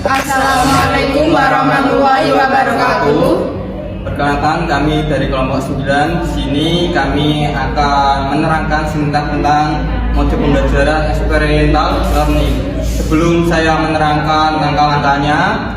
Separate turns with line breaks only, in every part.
Assalamualaikum warahmatullahi wabarakatuh.
Perkenalkan, kami dari kelompok 9. Di sini kami akan menerangkan sebentar tentang modul pembelajaran eksperimental learning. Sebelum saya menerangkan langkah-langkahnya,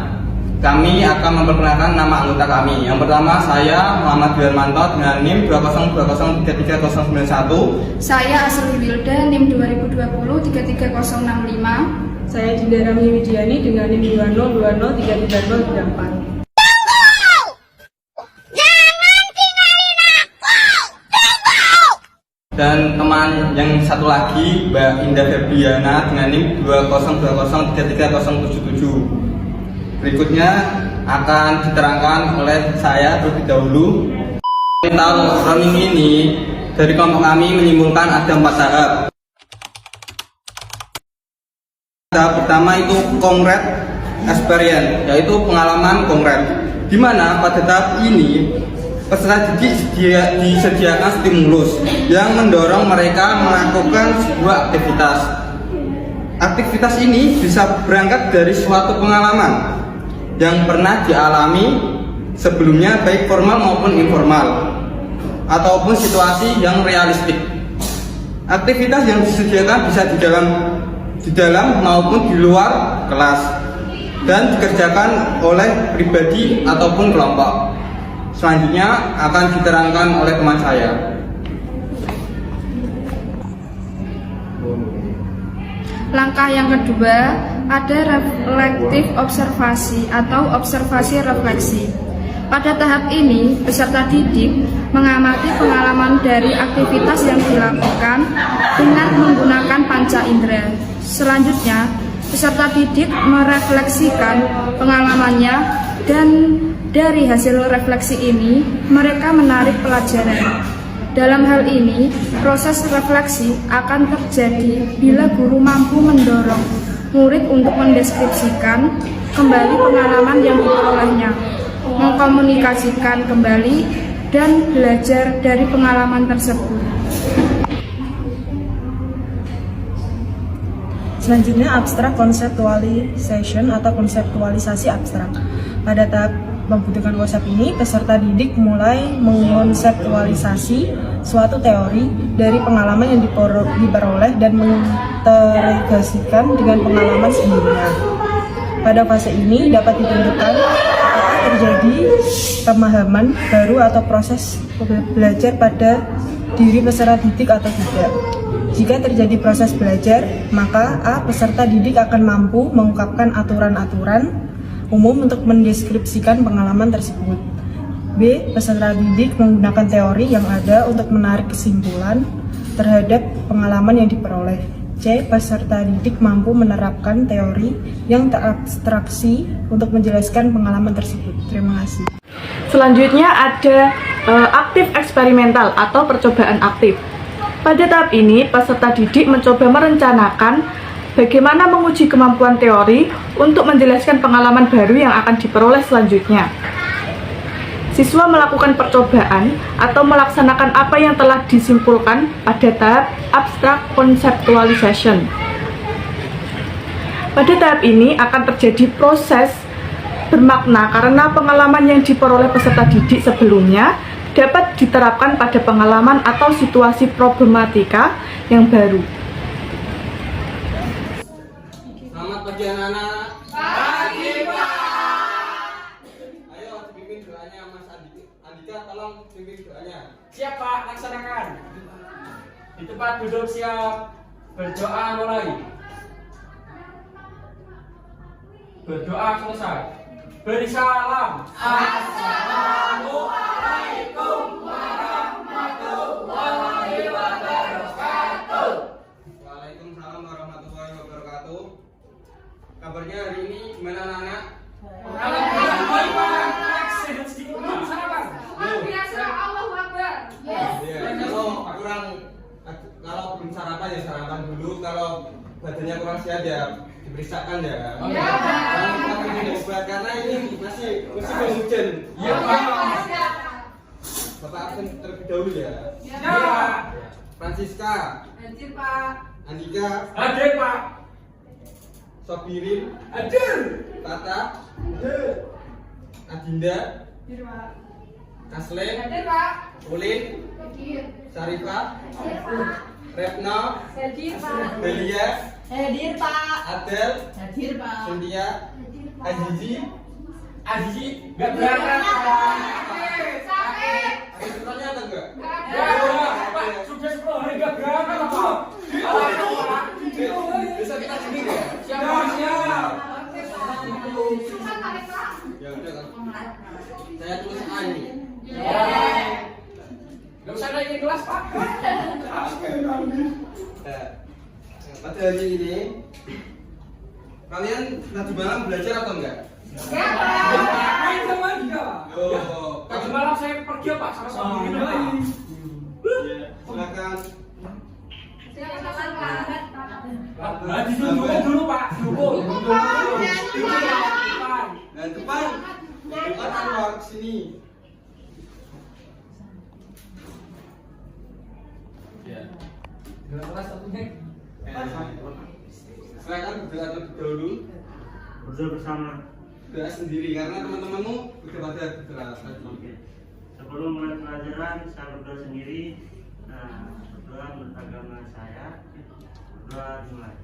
kami akan memperkenalkan nama anggota kami. Yang pertama, saya Muhammad Wirmanto dengan NIM 202033091.
Saya Asri Wilda, NIM 2020 33065.
Saya Dinda Rami Widiani dengan NIM 202033034.
Dan teman yang satu lagi, Mbak Indah Febriana dengan NIM 202033077. Berikutnya akan diterangkan oleh saya terlebih dahulu. Mental learning ini dari kelompok kami menyimpulkan ada 4 tahap. Tahap pertama itu concrete experience, yaitu pengalaman konkret, di mana pada tahap ini peserta didik disediakan stimulus yang mendorong mereka melakukan sebuah aktivitas. Aktivitas ini bisa berangkat dari suatu pengalaman yang pernah dialami sebelumnya, baik formal maupun informal, ataupun situasi yang realistik. Aktivitas yang disediakan bisa di dalam maupun di luar kelas dan dikerjakan oleh pribadi ataupun kelompok. Selanjutnya akan diterangkan oleh teman saya.
Langkah yang kedua, ada reflective observasi atau observasi refleksi. Pada tahap ini, peserta didik mengamati pengalaman dari aktivitas yang dilakukan dengan menggunakan panca indera. Selanjutnya, peserta didik merefleksikan pengalamannya dan dari hasil refleksi ini, mereka menarik pelajaran. Dalam hal ini, proses refleksi akan terjadi bila guru mampu mendorong murid untuk mendeskripsikan kembali pengalaman yang diperolehnya, mengkomunikasikan kembali, dan belajar dari pengalaman tersebut.
Selanjutnya, abstrak conceptualization atau konseptualisasi abstrak. Pada tahap membutuhkan konsep ini, peserta didik mulai mengkonseptualisasi suatu teori dari pengalaman yang diperoleh dan mengintegrasikan dengan pengalaman sebelumnya. Pada fase ini dapat ditentukan apakah terjadi pemahaman baru atau proses belajar pada diri peserta didik atau tidak. Jika terjadi proses belajar, maka A. Peserta didik akan mampu mengungkapkan aturan-aturan umum untuk mendeskripsikan pengalaman tersebut. B. Peserta didik menggunakan teori yang ada untuk menarik kesimpulan terhadap pengalaman yang diperoleh. C. Peserta didik mampu menerapkan teori yang terabstraksi untuk menjelaskan pengalaman tersebut. Terima kasih.
Selanjutnya ada aktif eksperimental atau percobaan aktif. Pada tahap ini, peserta didik mencoba merencanakan bagaimana menguji kemampuan teori untuk menjelaskan pengalaman baru yang akan diperoleh selanjutnya. Siswa melakukan percobaan atau melaksanakan apa yang telah disimpulkan pada tahap abstract conceptualization. Pada tahap ini akan terjadi proses bermakna karena pengalaman yang diperoleh peserta didik sebelumnya dapat diterapkan pada pengalaman atau situasi problematika yang baru.
Selamat pagi anak-anak. Pagi, Pak. Ayo dipimpin doanya Mas Andika, tolong pimpin doanya.
Siap Pak, laksanakan. Di tempat duduk siap. Berdoa mulai. Berdoa selesai. Beri salam. Assalamualaikum warahmatullahi wabarakatuh.
Waalaikumsalam warahmatullahi wabarakatuh. Kabarnya hari ini gimana anak-anak?
Alhamdulillah baik Pak. Sehat sedikit Pak. Sarapan.
Biasa Allahu Akbar. Yes.
Ya, kalau belum sarapan ya sarapan dulu. Kalau badannya kurang sehat ya diperiksakan ya.
Ya.
Jangan kita obat karena ini masih musim hujan.
Iya Pak.
Bapak absen terlebih dahulu ya.
Ya.
Francisca,
Hadir Pak.
Andika,
Hadir Pak.
Sobirin,
Hadir.
Tata,
Hadir.
Adinda,
Hadir, Pak.
Kaslem,
Hadir, Pak.
Ulin,
Hadir.
Sarifah,
Hadir, Pak.
Retno,
Hadir, Pak.
Belia,
Hadir, Pak.
Adel,
Hadir, Pak.
Cynthia, Azizi,
Azizi nggak berangkat.
Sakit.
ada setelahnya atau enggak?
Nggak
Ya,
ada.
Pak, sudah 10 hari nggak berangkat apa?
Bisa kita sini ya?
Siap.
Susah tarik, Pak.
Ya udah kan. Saya tulis A ini.
Nggak usah naikin kelas, Pak.
Nah, pada hari ini kalian tadi malam belajar atau enggak?
Ya, Pak.
Main sama dia.
Yo,
Tadi malam saya pergi, Pak, sama Sobirin, Pak.
silakan.
Silakan, Pak.
Nah, didukung dulu, Pak. Dukung.
Nah, depan keluar ke sini. Ya.
Kelas satunya.
Silakan berdoa terlebih dahulu.
Berdoa bersama.
Berdoa sendiri karena teman-temanmu udah pada berdoa tadi.
Oke. Sebelum mulai pelajaran, saya berdoa sendiri. Nah, berdoa menurut agama saya. Berdoa dimulai.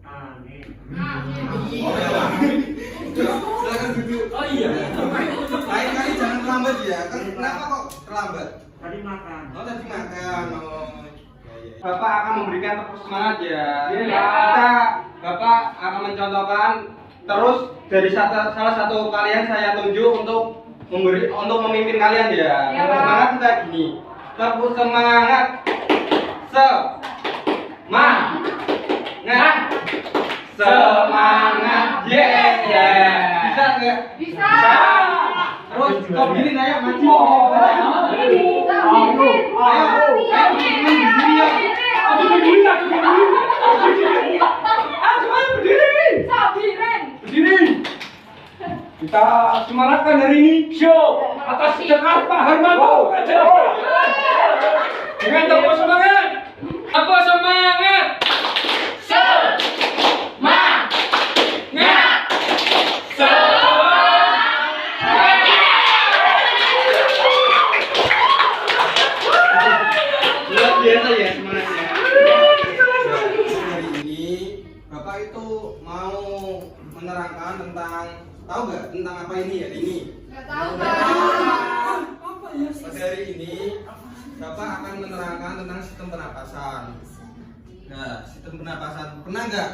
Amin.
Silakan duduk.
Oh iya.
Lain kali jangan terlambat ya. Kenapa kok terlambat?
Tadi makan.
Oh tadi makan. Oh. Bapak akan memberikan tepuk semangat ya.
Iya.
Bapak akan mencontohkan. Terus dari salah satu kalian saya tunjuk untuk memimpin kalian ya.
Iya,
Tepuk
Pak.
semangat kita gini. Tepuk semangat. Semangat. Bisa nggak?
Bisa.
Terus kok gini ayo maju.
Bisa. Sabirin.
Kita semangatkan hari ini show atas Jakarta Harmanto. Dengan tepuk semangat. Apa semangat?
Luar biasa ya semangatnya. Hari ini Bapak itu mau menerangkan tentang tahu nggak tentang apa ini hari ini?
Nggak tahu, Pak.
Pada hari ini Bapak akan menerangkan tentang sistem pernapasan. Nah, sistem pernapasan pernah nggak?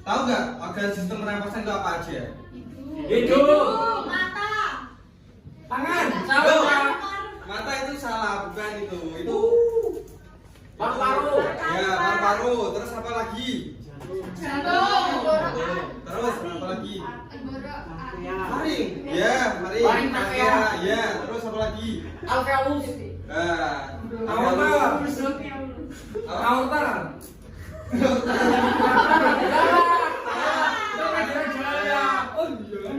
Tahu nggak organ sistem pernapasan itu apa aja?
Hidup.
Mata.
Tangan.
Loh,
Salah.
mata itu salah, bukan itu. Itu
Paru-paru.
ya paru-paru. Terus apa lagi?
Jantung.
Terus apa lagi?
Tenggorok.
Faring. Ya, faring.
Faring trachea.
Ya, terus apa lagi?
Alveolus.
Nah,
Aorta. Aorta. Oh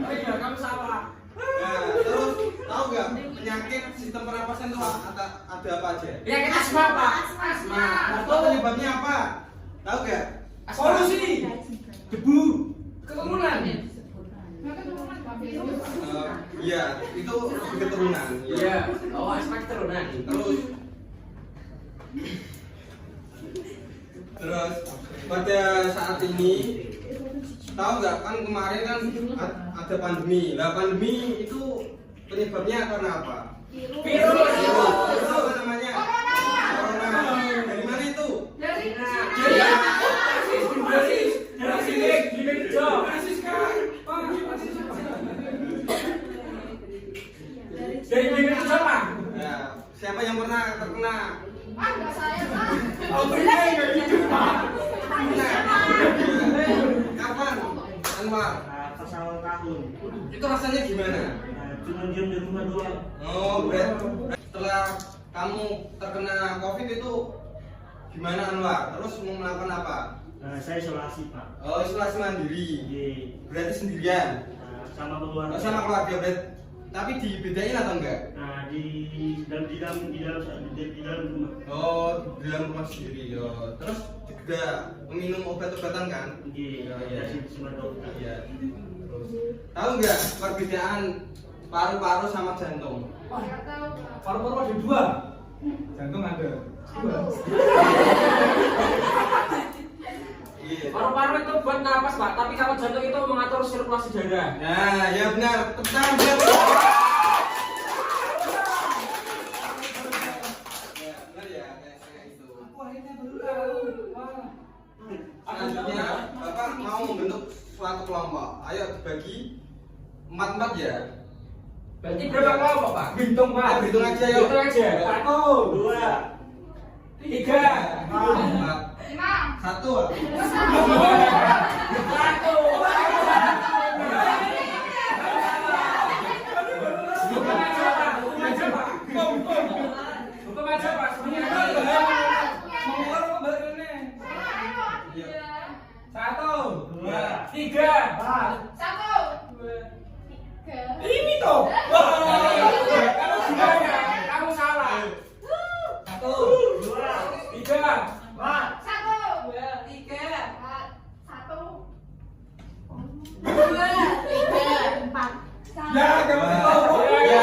iya, kamu salah.
Nah, terus tahu nggak penyakit sistem pernapasan itu ada apa aja?
Penyakit asma, Pak.
Asma.
Atau penyebabnya apa? Tahu nggak?
Polusi. Debu. Keturunan.
Iya, itu keturunan.
Iya. Oh, aspek keturunan.
Terus pada saat ini tahu nggak kan kemarin kan ada pandemi. Nah pandemi itu penyebabnya karena apa?
Virus.
Virus apa namanya? Corona. Dari mana itu?
Dari
Nah, siapa yang pernah terkena?
nggak saya, Pak.
Kapan? Anwar.
Pas awal tahun.
Itu rasanya gimana?
Cuma diam di rumah doang.
Oh, berarti setelah kamu terkena COVID itu gimana Anwar? Terus mau melakukan apa?
Saya isolasi, Pak.
Oh, isolasi mandiri.
Di
Berarti sendirian.
sama keluarga.
Oh, sama keluarga berarti. Tapi dibedain atau enggak?
Nah, di dalam rumah.
Oh, di dalam rumah sendiri. Oh. Terus juga meminum obat-obatan kan?
Iya, sama dokter.
Iya. Terus tahu nggak perbedaan paru-paru sama jantung?
Nggak tahu, Pak.
Paru-paru ada 2.
Jantung ada.
Satu.
Iya.
Paru-paru itu buat napas, Pak. Tapi kalau jantung itu mengatur sirkulasi darah.
Nah, ya benar. Tepat dia. Ya, benar ya, kayak itu. Selanjutnya, Bapak mau membentuk suatu kelompok. Ayo bagi 4-4 ya.
Berarti berapa kelompok, Pak? Hitung, Pak.
Ayo hitung aja yuk.
Hitung aja. 1,
2,
3,
4,
5.
1.
Hukum aja, Pak. Semuanya. 1, 2, 3, 4.
Satu.
Ini toh. Kamu gimana? Kamu salah. 1, 2, 3, 4.
Satu.
3.
Satu. 2, 3, 4.
Ya, kamu tahu.
Ya.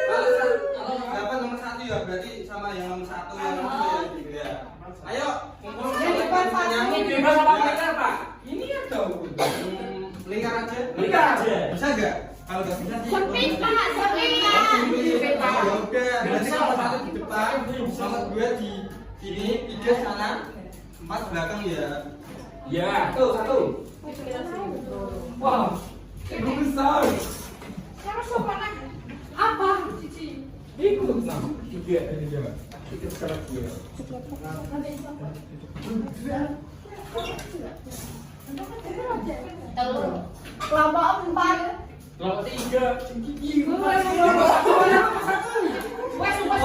Kalau dapat nomor 1 ya berarti sama yang nomor 1 yang nomor 2 gitu ya. Ayo, kumpul semuanya.
Bebas apa lingkar, Pak? Ini ya tahu.
Lingkar aja.
Lingkar aja.
Bisa enggak? Kalau enggak bisa sih.
Sempit, Pak. Sempit.
Ya udah, berarti kalau 1 di depan, nomor 2 di sini, 3 sana, 4 belakang ya.
Ya, tuh 1. Wah, itu besar.
Siapa sopan lagi? Apa? Cici.
Ikut nah. 3 ini dia. Ikut sekarang dia.
Telur. Kelompok 4.
Kelompok 3.
Wes, sumpah.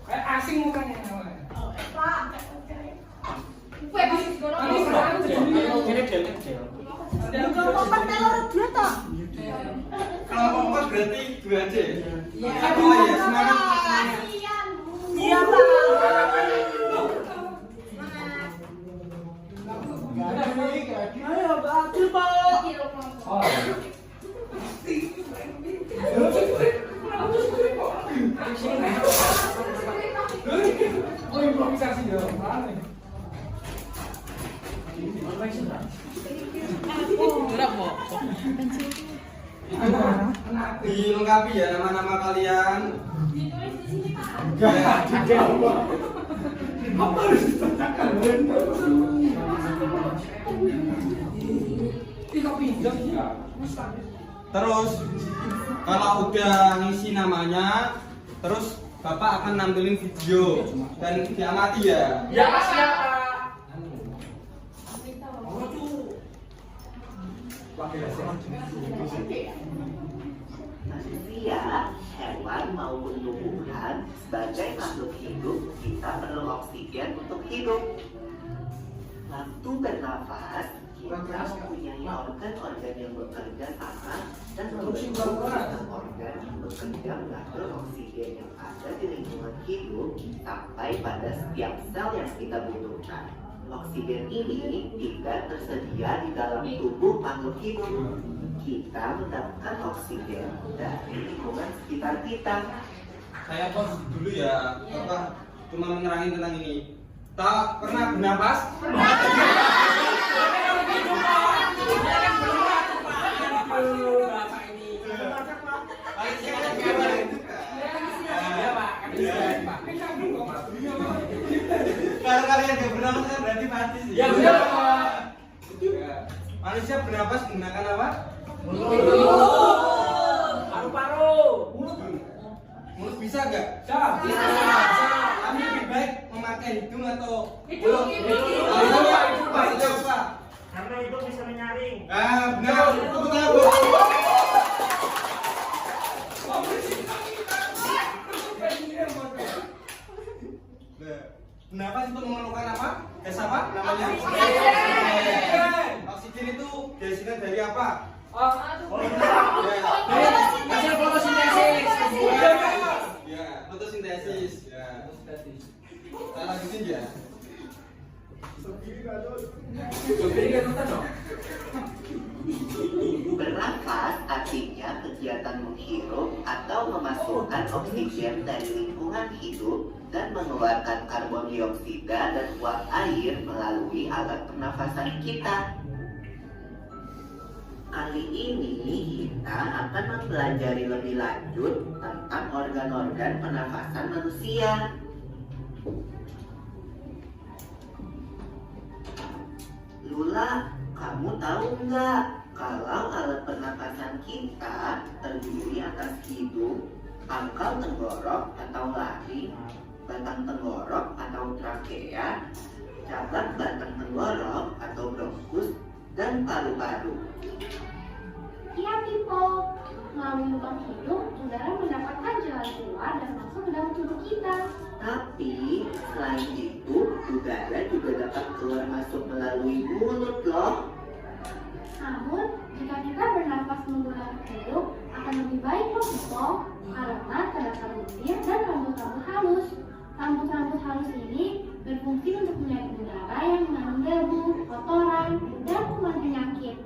Kayak asing mukanya.
Pak. Kue masih digoreng.
Ini kecil.
Kelompok 4 telur dia toh.
Kalau 4 berarti 2 aja. Satu aja, semangat.
Kasihan.
Iya, Pak. Ayo, Pak. Pak.
Kilo kelompok.
Oh. Oh, improvisasi ya. Mana?
Dilengkapi ya nama-nama kalian.
Ditulis di sini, Pak.
Apa harus dibacakan? Tidak pinjam ya.
Terus kalau udah ngisi namanya, terus Bapak akan nampilin video dan diamati ya.
Ya, Mas ya, Pak.
Manusia, hewan maupun tumbuhan, sebagai makhluk hidup, kita perlu oksigen untuk hidup. Waktu bernafas, kita mempunyai organ-organ yang bekerja sama dan membentuk organ yang bekerja mengatur oksigen yang ada di lingkungan hidup sampai pada setiap sel yang kita butuhkan. Oksigen ini tidak tersedia di dalam tubuh makhluk hidup. Kita mendapatkan oksigen dari lingkungan sekitar kita.
Saya pause dulu ya, Bapak cuma menerangin tentang ini. Tak pernah bernapas? Kalau kalian gak bernapas kan berarti mati sih.
Ya benar, Pak.
Manusia bernapas menggunakan apa?
Paru-paru.
Mulut bisa gak?
Bisa.
Tapi lebih baik memakai hidung atau
Hidung.
Maksudnya apa?
Karena itu bisa menyaring.
Ah, benar. Tepuk tangan, Bu. Bernapas itu memerlukan apa? Gas apa namanya? Oksigen itu dihasilkan dari apa?
Oh,
Bernafas artinya kegiatan menghirup atau memasukkan oksigen dari lingkungan hidup dan mengeluarkan karbon dioksida dan uap air melalui alat pernafasan kita. Kali ini kita akan mempelajari lebih lanjut tentang organ-organ pernafasan manusia. Lula, kamu tahu nggak kalau alat pernapasan kita terdiri atas hidung, pangkal tenggorok atau laring, batang tenggorok atau trakea, cabang batang tenggorok atau bronkus, dan paru-paru.
Iya, Pipo. Melalui lubang hidung, udara mendapatkan jalan keluar dan masuk ke dalam tubuh kita.
Tapi selain itu, udara juga dapat keluar masuk melalui mulut loh.
Namun, jika kita bernafas menggunakan hidung, akan lebih baik loh, Pipo. Karena terdapat lendir dan rambut-rambut halus. Rambut-rambut halus ini berfungsi untuk menyaring udara yang mengandung debu, kotoran, dan kuman penyakit.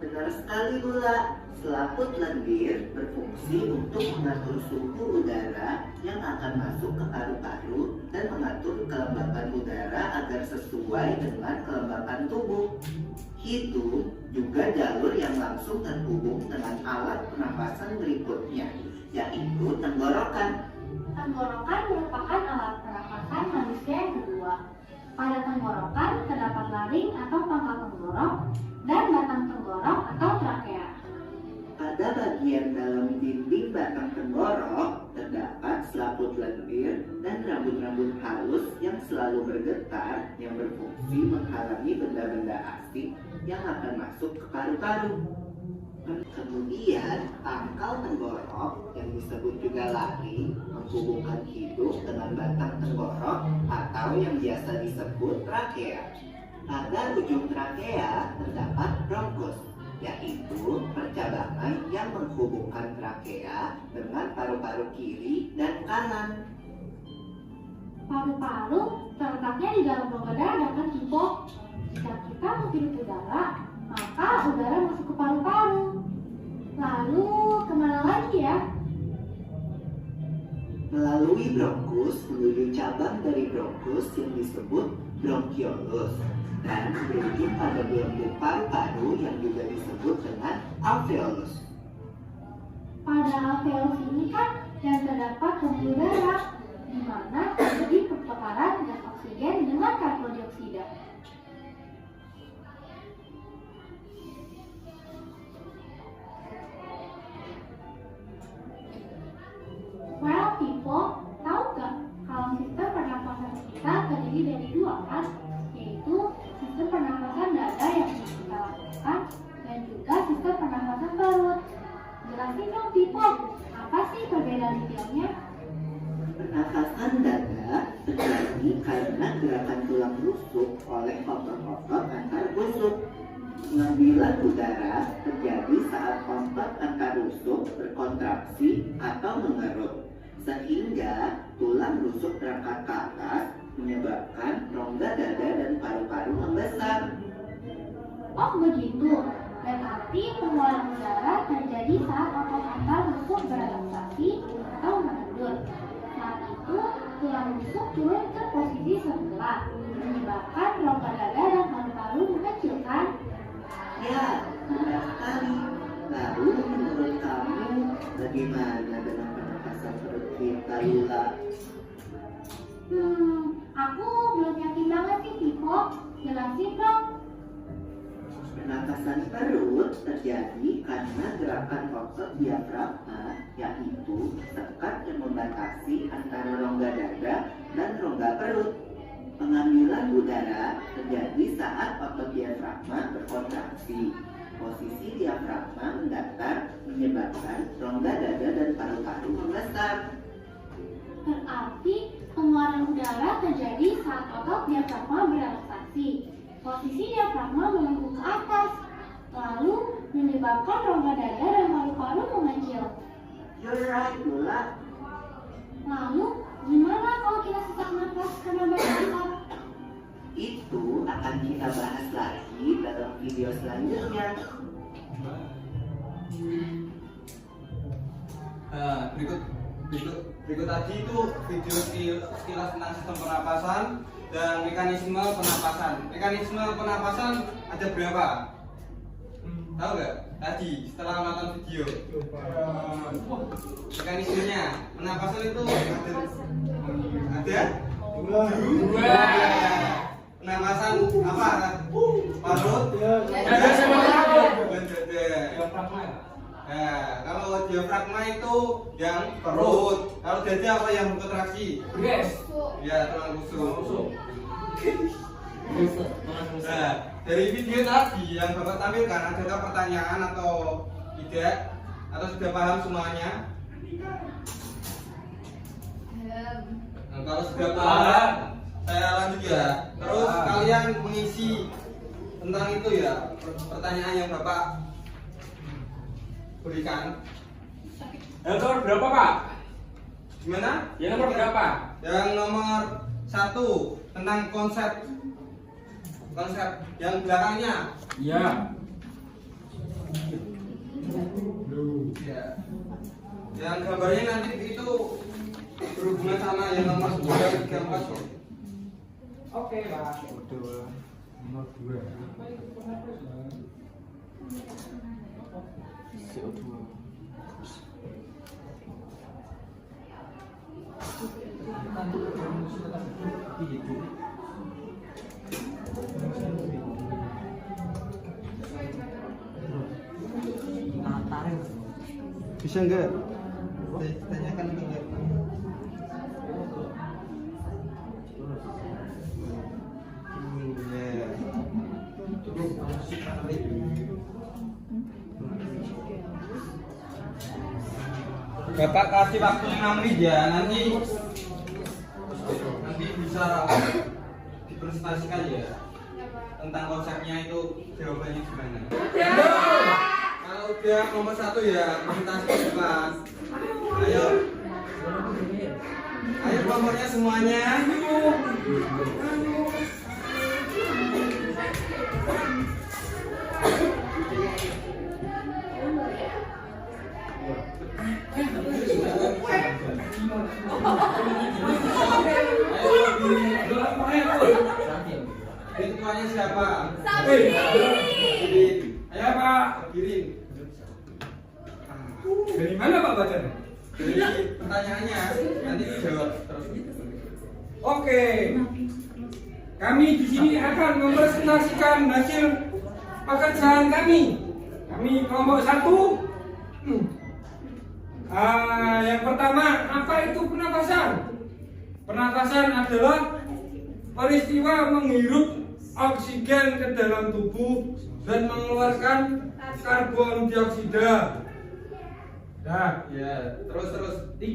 Benar sekali, Lula. Selaput lendir berfungsi untuk mengatur suhu udara yang akan masuk ke paru-paru dan mengatur kelembapan udara agar sesuai dengan kelembapan tubuh. Hidung juga jalur yang langsung terhubung dengan alat pernapasan berikutnya, yaitu tenggorokan.
Tenggorokan merupakan alat pernapasan manusia yang kedua. Pada tenggorokan terdapat laring atau pangkal tenggorok dan batang tenggorok atau trakea.
Pada bagian dalam dinding batang tenggorok terdapat selaput lendir dan rambut-rambut halus yang selalu bergetar yang berfungsi menghalangi benda-benda asing yang akan masuk ke paru-paru. Kemudian pangkal tenggorok yang disebut juga laring menghubungkan hidung dengan batang tenggorok atau yang biasa disebut trakea. Pada ujung trakea terdapat bronkus, yaitu percabangan yang menghubungkan trakea dengan paru-paru kiri dan kanan.
Paru-paru terletaknya di dalam rongga dada kan, Pipo. Jika kita menghirup udara, maka udara masuk ke paru-paru. Lalu kemana lagi ya?
Melalui bronkus menuju cabang dari bronkus yang disebut bronkiolus dan berujung pada gelembung paru-paru yang juga disebut dengan alveolus.
Pada alveolus ini kan yang terdapat pembuluh darah, di mana terjadi pertukaran gas oksigen dengan karbon dioksida. Well, Pipo, tahu nggak kalau sistem pernapasan kita terdiri dari dua kan, yaitu sistem pernapasan dada yang kita lakukan dan juga sistem pernapasan perut. Jelasin dong, Pipo, apa sih perbedaan detailnya?
Pernafasan dada terjadi karena gerakan tulang rusuk oleh otot-otot antar rusuk. Pengambilan udara terjadi saat otot antar rusuk berkontraksi atau mengerut, sehingga tulang rusuk terangkat ke atas, menyebabkan rongga dada dan paru-paru membesar.
Oh begitu, berarti pengeluaran udara terjadi saat otot antar rusuk berelaksasi atau mengendur. Saat itu, tulang rusuk turun ke posisi sebelah, menyebabkan rongga dada dan paru-paru mengecilkan.
Ya, benar sekali. Lalu menurut kamu, bagaimana dengan pernapasan perut kita, Lula?
Aku belum yakin banget sih, Pipo. Jelasin dong.
Pernapasan perut terjadi karena gerakan otot diafragma, yaitu sekat yang membatasi antara rongga dada dan rongga perut. Pengambilan udara terjadi saat otot diafragma berkontraksi. Posisi diafragma mendatar menyebabkan rongga dada dan paru-paru membesar.
Berarti pengeluaran udara terjadi saat otot diafragma berelaksasi. Posisi diafragma melengkung ke atas, lalu menyebabkan rongga dada dan paru-paru mengecil.
You're right, Lula.
Lalu, gimana kalau kita sesak nafas karena berangkat?
Itu akan kita bahas lagi dalam video selanjutnya.
Nah, berikut tadi itu video sekilas tentang sistem pernapasan dan mekanisme pernapasan. Mekanisme pernapasan ada berapa? Tahu nggak? Tadi setelah nonton video. Mekanismenya pernapasan itu ada? Dua. Pernapasan apa? Parut. Dan dada. Nah, kalau diafragma itu yang perut. Kalau dada apa yang berkontraksi? Ya, tulang rusuk. Nah, dari video tadi yang Bapak tampilkan, adakah pertanyaan atau tidak? Atau sudah paham semuanya? Nah, kalau sudah paham, saya lanjut ya. Terus kalian mengisi tentang itu ya, pertanyaan yang Bapak berikan.
Yang nomor berapa, Pak?
Gimana?
Yang nomor berapa?
Yang nomor 1 tentang konsep yang belakangnya.
Iya.
Ya. Yang gambarnya nanti itu berhubungan sama yang nomor 2 dan 3 kok.
Oke, Pak.
Nomor 2. CO2. Bisa enggak? Tanyakan enggak? Bapak kasih waktu 5 menit ya, nanti bisa dipresentasikan ya tentang konsepnya itu jawabannya gimana. Kalau udah nomor 1 ya presentasi depan. Ayo nomornya semuanya. Ketuanya siapa? Sabin. Ayo Pak, kirim.
Dari mana Pak bacanya?
Dari pertanyaannya nanti dijawab terus.
Oke. Kami di sini akan mempresentasikan hasil pekerjaan kami. Kami kelompok 1. Yang pertama, apa itu pernapasan? Pernapasan adalah peristiwa menghirup oksigen ke dalam tubuh dan mengeluarkan karbon dioksida. Nah,
Ya, terus.
2.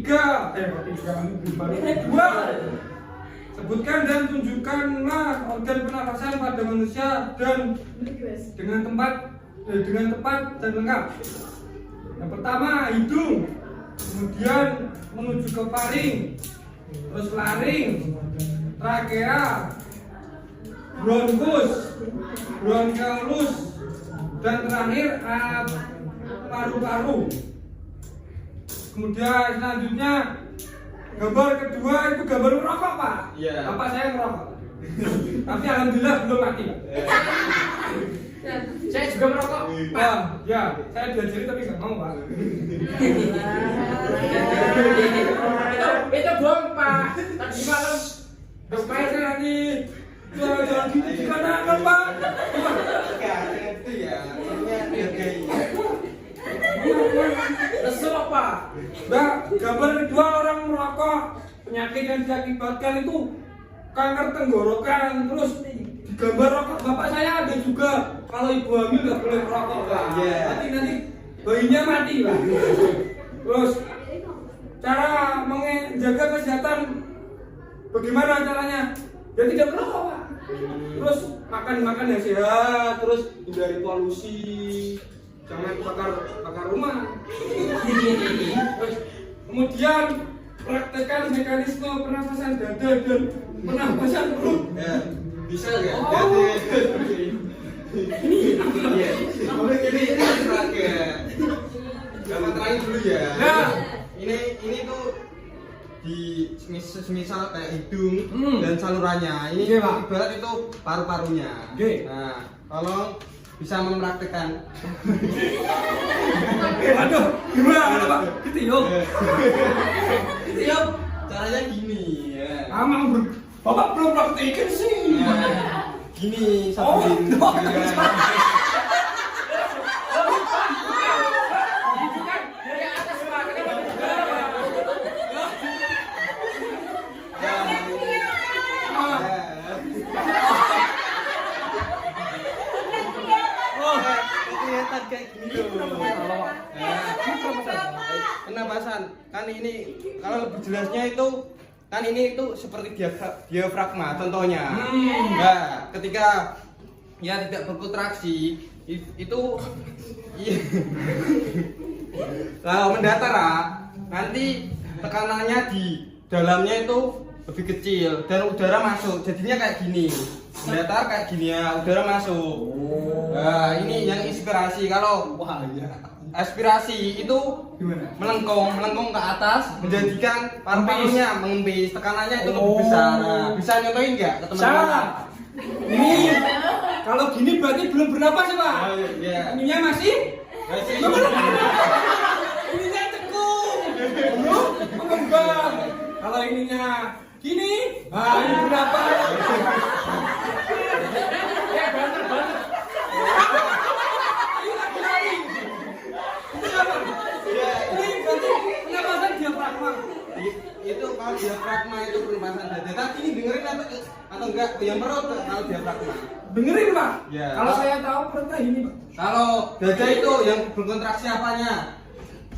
Sebutkan dan tunjukkanlah organ pernapasan pada manusia dan dengan tepat dan lengkap. Yang pertama, hidung, kemudian menuju ke paring, terus laring, trakea, bronkus, bronkiolus, dan terakhir paru-paru. Kemudian selanjutnya gambar kedua itu gambar merokok, Pak.
Iya.
Bapak saya merokok. Tapi alhamdulillah belum mati, Pak. Saya juga merokok, Pak. Ya, saya diajari tapi nggak mau, Pak. Itu bohong, Pak. Tadi malam supaya saya nanti jalan di kanan, Pak.
Itu ya, ini hargai.
Kesel, Pak. Nah, gambar kedua orang merokok, penyakit yang diakibatkan itu kanker tenggorokan. Terus di gambar rokok bapak saya ada juga. Kalau ibu hamil nggak boleh merokok, Pak.
Iya.
Nanti bayinya mati, Pak. Terus cara menjaga kesehatan bagaimana caranya? Ya tidak merokok, Pak. Terus makan yang sehat, terus hindari polusi, jangan bakar rumah. Terus kemudian praktekkan mekanisme pernafasan dada dan pernafasan perut.
Ya, Bisa nggak? Ini terakhir. Gambar terakhir dulu ya.
Nah.
Ini tuh di semisal kayak hidung dan salurannya. Ini
Oke, Pak.
ibarat itu paru-parunya.
Oke.
Nah, tolong bisa mempraktekkan.
Aduh, gimana Pak? Gitu yuk. Gitu yuk.
Caranya gini ya.
Bapak belum praktekin sih.
Nah, gini
Oh,
sambil kelihatan kayak gini loh. Penapasan kan ini kalau lebih jelasnya itu kan ini itu seperti diafragma contohnya. Nah, ketika ya tidak berkontraksi itu kalau mendatar nanti tekanannya di dalamnya itu lebih kecil dan udara masuk jadinya kayak gini. Mendatar kayak gini ya, udara masuk. Nah, ini yang inspirasi. Kalau aspirasi itu melengkung ke atas menjadikan paru-parunya mengempis, tekanannya itu lebih besar. Nah, bisa nyontohin nggak ke teman-teman?
Ini kalau gini berarti belum bernapas ya Pak?
Oh, iya.
Ininya masih? Ininya cekung. Mengembang. Kalau ininya gini, ini bernapas. Ya banter. Ini berarti penapasan diafragma.
Itu kalau diafragma itu penapasan dada. Tapi ini dengerin atau enggak? Yang perut kalau diafragma.
Dengerin Pak.
Ya.
Kalau saya tahu perutnya ini Pak.
Kalau dada itu yang berkontraksi apanya?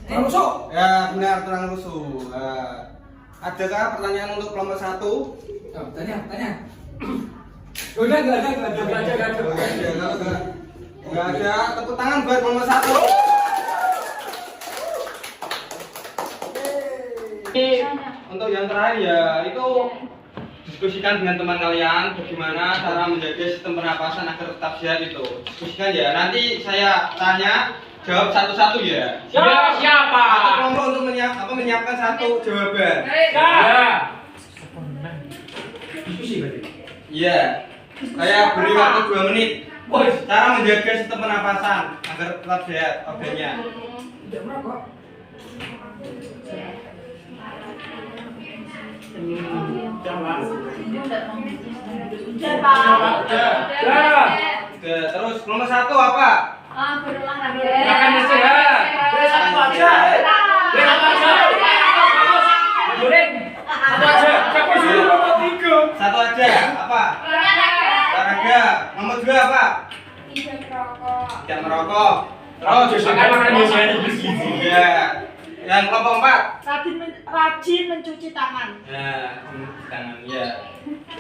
Rusuk.
Ya benar, tulang rusuk. Adakah pertanyaan untuk kelompok 1?
Tanya. Udah nggak ada.
Nggak ada. Tepuk tangan buat kelompok 1. Untuk yang terakhir ya itu diskusikan dengan teman kalian bagaimana cara menjaga sistem pernapasan agar tetap sehat itu. Diskusikan ya. Nanti saya tanya jawab satu-satu ya.
Siapa?
Atau kelompok untuk menyiapkan satu jawaban.
Diskusi berarti.
Iya. Saya beri waktu 2 menit. Cara menjaga sistem pernapasan agar tetap sehat organnya.
Tidak merokok.
Oke, terus nomor 1 apa?
Makan sehat. Satu aja.
Satu aja. Apa? Olahraga. Nomor 2 apa? Tidak merokok. Terus Iya. Yang kelompok 4.
Rajin mencuci tangan.
Ya, tangan ya.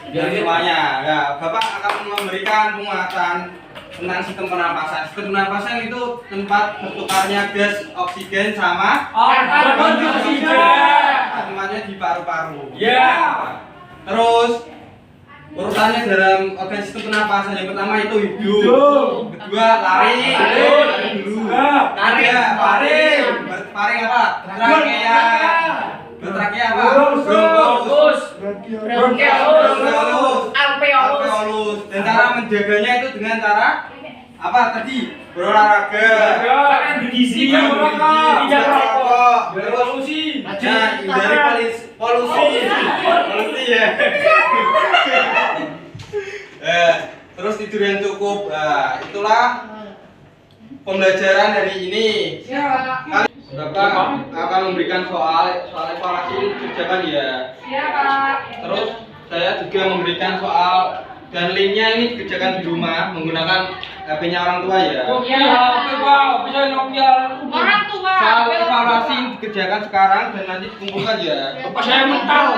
Biar semuanya. Ya, Bapak akan memberikan penguatan tentang sistem pernapasan. Sistem pernapasan itu tempat bertukarnya gas oksigen sama
Karbon dioksida.
tempatnya di paru-paru.
Ya.
Terus urutannya dalam organ sistem pernapasan yang pertama itu hidung. Kedua lari dulu. Ketiga paring. Paring apa? Trakea. Trakea apa? Bronkus. Alveolus. Dan cara menjaganya itu dengan cara apa tadi? Berolahraga.
Makan bergizi. Tidak merokok.
Polusi. Nah, hindari polusi ya. Terus tidur yang cukup. Nah, itulah pembelajaran hari ini. Bapak akan memberikan soal evaluasi kerjakan ya. Terus saya juga memberikan soal dan linknya ini dikerjakan di rumah menggunakan HP-nya orang tua ya. Soal evaluasi dikerjakan sekarang dan nanti dikumpulkan ya.
Bapak saya mental.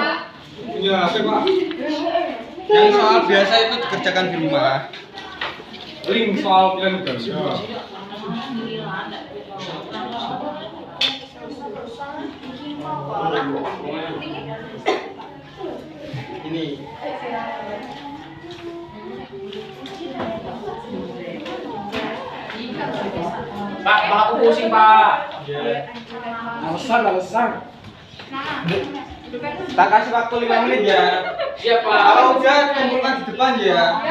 Punya HP Pak.
Yang soal biasa itu dikerjakan di rumah.
Link soal pilihan negara.
Ini
Pak, kepala aku pusing, Pak. Alasan.
Tak kasih waktu 5 menit ya.
Siap, Pak.
Kalau udah kumpulkan di depan ya.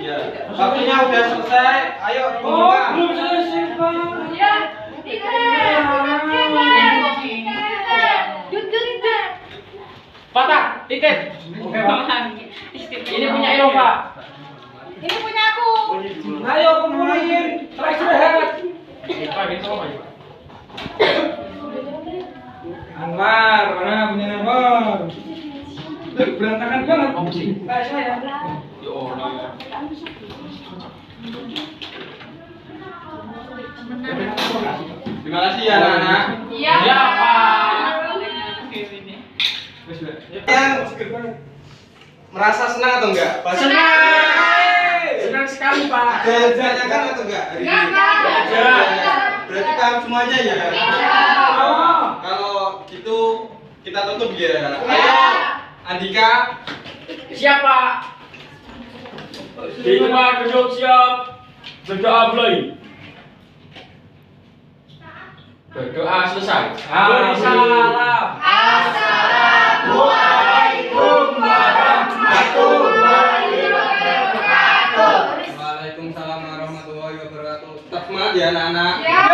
Ya, waktunya udah selesai. Ayo kumpulkan.
Belum selesai, Pak. Patah, tiket. Oke, Pak. Ini punya Iro, Pak.
Ini punya aku.
Ayo kumpulin. Istirahat. Pak, gitu apa, Pak? Anwar, mana punya Anwar? Berantakan banget. Kayak saya. Ya Allah.
Terima kasih ya anak-anak.
Iya.
Ya, Pak.
Yang merasa senang atau enggak?
Senang sekali, Pak.
Ada yang ditanyakan atau enggak? Hari ini?
Ada.
Berarti paham semuanya ya?
Oh.
Kalau gitu kita tutup ya. Ayo, Andika.
Siapa? Semua duduk siap. Berdoa mulai. Berdoa selesai. Salam. Assalamualaikum warahmatullahi wabarakatuh.
Waalaikumsalam warahmatullahi wabarakatuh. Tetap semangat ya anak-anak.
Ya.